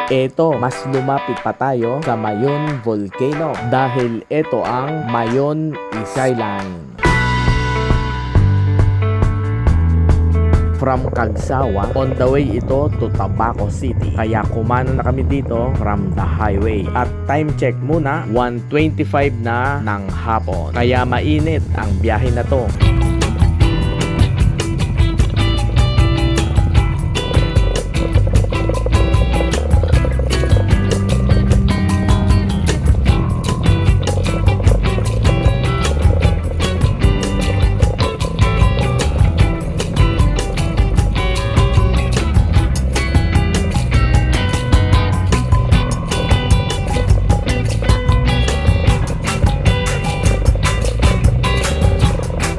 Eto, mas lumapit pa tayo sa Mayon Volcano dahil ito ang Mayon Skyline. From Cagsawa, on the way ito to Tabaco City. Kaya kumano na kami dito from the highway. At time check muna, 1:25 na ng hapon. Kaya mainit ang biyahe na to.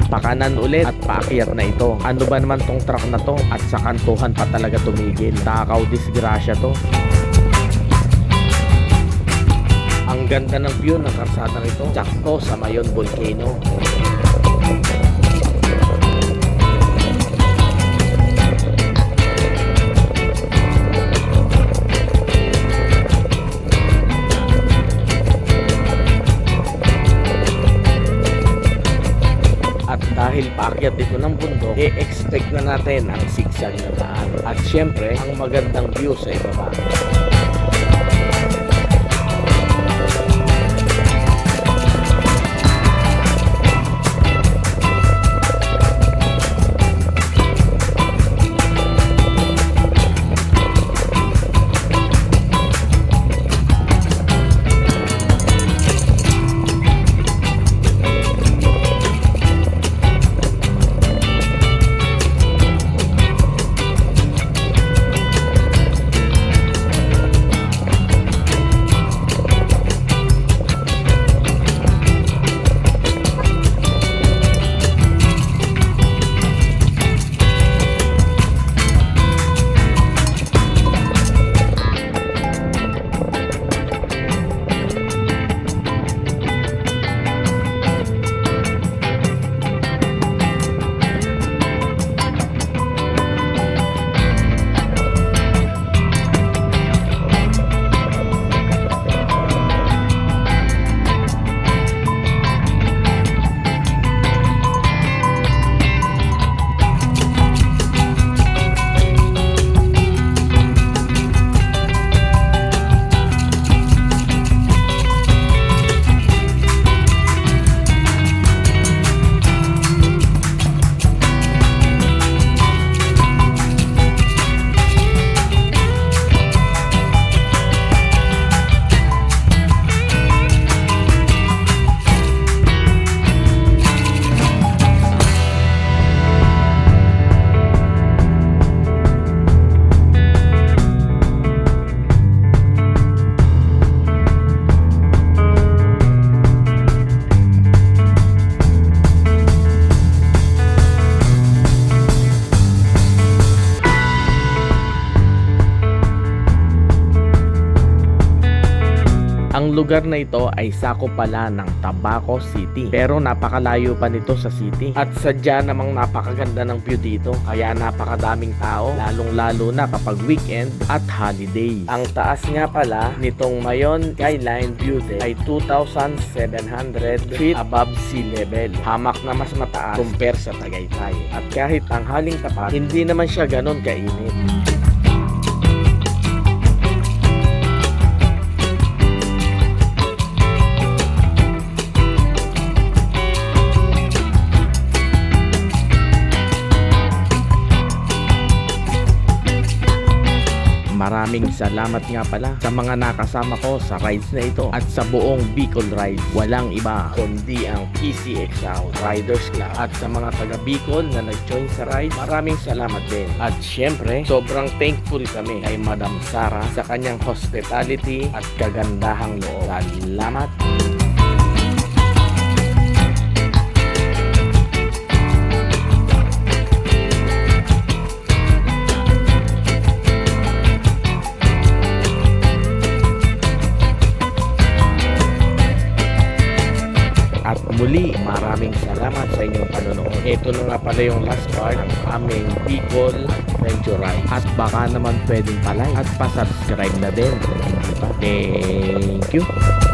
Pakanan ulit at paakyat na ito. Ano ba naman tong truck na to? At sa kantuhan pa talaga tumigil. Takaw disgrasya to. Ang ganda ng view ng karsadang ito. Sakto sa Mayon Volcano. Dahil paakyat dito ng bundok, i-expect na natin ang sigsag na daan. At syempre, ang magandang view sa ibaba. Ang lugar na ito ay sakop pala ng Tabaco City. Pero napakalayo pa nito sa city. At sadya namang napakaganda ng view dito. Kaya napakadaming tao, lalong-lalo na kapag weekend at holiday. Ang taas nga pala nitong Mayon Skyline View Deck ay 2,700 feet above sea level. Hamak na mas mataas compare sa Tagaytay. At kahit ang haling tapat, hindi naman siya ganon kainit. Maraming salamat nga pala sa mga nakasama ko sa rides na ito at sa buong Bicol Ride. Walang iba kundi ang PCXO Riders Club. At sa mga taga Bicol na nag-join sa ride, maraming salamat din. At syempre, sobrang thankful kami kay Madam Sara sa kanyang hospitality at kagandahang loob. Salamat! At muli, maraming salamat sa inyong panonood. ito na nga pala yung last part ng aming Bicol Adventure Ride. At baka naman pwedeng palike at pa-subscribe na din. Thank you.